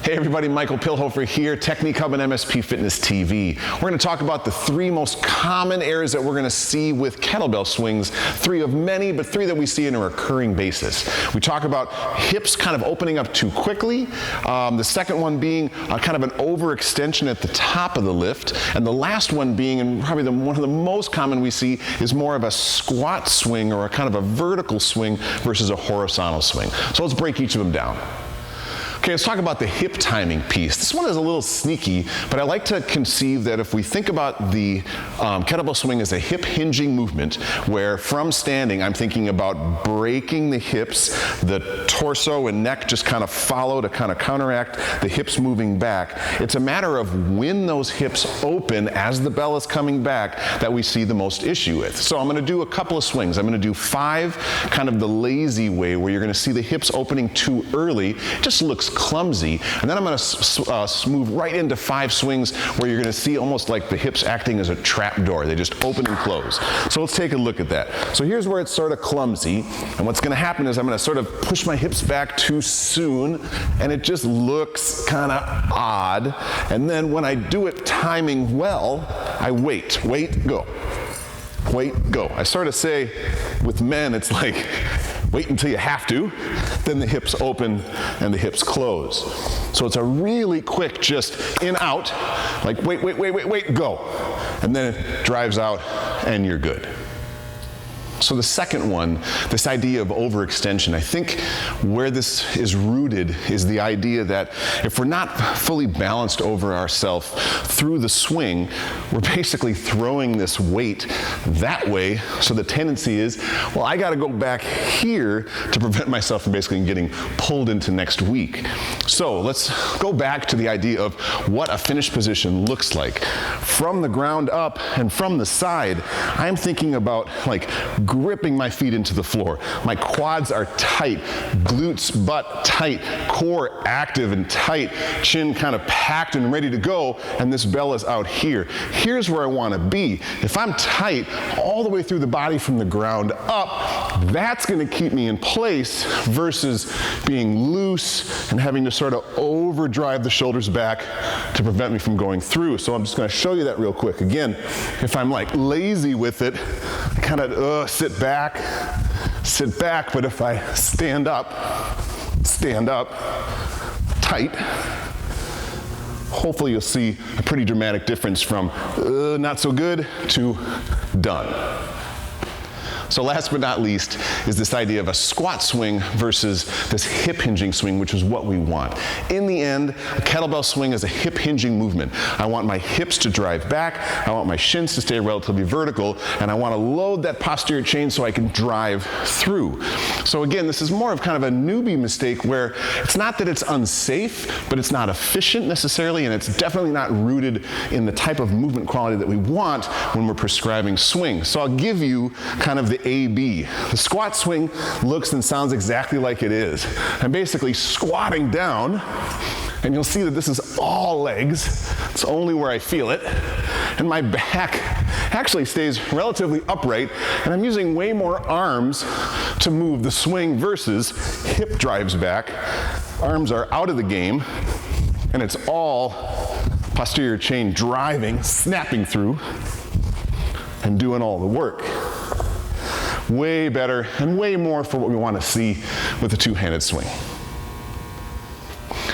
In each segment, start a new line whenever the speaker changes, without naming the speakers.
Hey everybody, Michael Pilhofer here, Technique Hub and MSP Fitness TV. We're going to talk about the three most common errors that we're going to see with kettlebell swings. Three of many, but three that we see on a recurring basis. We talk about hips kind of opening up too quickly. The second one being kind of an overextension at the top of the lift. And the last one being, and probably one of the most common we see, is more of a squat swing or a kind of a vertical swing versus a horizontal swing. So let's break each of them down. Okay, let's talk about the hip timing piece. This one is a little sneaky, but I like to conceive that if we think about the kettlebell swing as a hip hinging movement, where from standing I'm thinking about breaking the hips, the torso and neck just kind of follow to kind of counteract the hips moving back. It's a matter of when those hips open as the bell is coming back that we see the most issue with. So I'm going to do a couple of swings. I'm going to do 5, kind of the lazy way, where you're going to see the hips opening too early. It just looks clumsy, and then I'm going to move right into 5 swings where you're going to see almost like the hips acting as a trap door. They just open and close. So let's take a look at that. So here's where it's sort of clumsy, and what's going to happen is I'm going to sort of push my hips back too soon, and it just looks kind of odd. And then when I do it timing well, I wait, go. Wait, go. I sort of say with men, it's like, wait until you have to, then the hips open and the hips close. So it's a really quick just in, out, like wait, go. And then it drives out and you're good. So the second one, this idea of overextension, I think where this is rooted is the idea that if we're not fully balanced over ourselves through the swing, we're basically throwing this weight that way. So the tendency is, well, I got to go back here to prevent myself from basically getting pulled into next week. So let's go back to the idea of what a finished position looks like. From the ground up and from the side, I'm thinking about like gripping my feet into the floor. My quads are tight, glutes, butt tight, core active and tight, chin kind of packed and ready to go, and this bell is out here. Here's where I want to be. If I'm tight all the way through the body from the ground up, that's going to keep me in place versus being loose and having to sort of overdrive the shoulders back to prevent me from going through. So I'm just going to show you that real quick. Again, if I'm like lazy with it, I kind of sit back, but if I stand up, tight, hopefully you'll see a pretty dramatic difference from not so good to done. So last but not least is this idea of a squat swing versus this hip hinging swing, which is what we want. In the end, a kettlebell swing is a hip hinging movement. I want my hips to drive back, I want my shins to stay relatively vertical, and I want to load that posterior chain so I can drive through. So again, this is more of kind of a newbie mistake where it's not that it's unsafe, but it's not efficient necessarily, and it's definitely not rooted in the type of movement quality that we want when we're prescribing swings. So I'll give you kind of the A-B. The squat swing looks and sounds exactly like it is. I'm basically squatting down, and you'll see that this is all legs. It's only where I feel it. And my back actually stays relatively upright, and I'm using way more arms to move the swing versus hip drives back. Arms are out of the game, and it's all posterior chain driving, snapping through, and doing all the work. Way better and way more for what we want to see with a two-handed swing.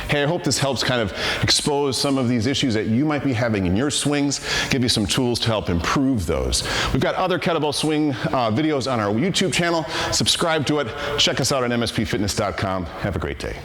Hey, I hope this helps kind of expose some of these issues that you might be having in your swings, give you some tools to help improve those. We've got other kettlebell swing videos on our YouTube channel. Subscribe to it. Check us out on mspfitness.com. Have a great day.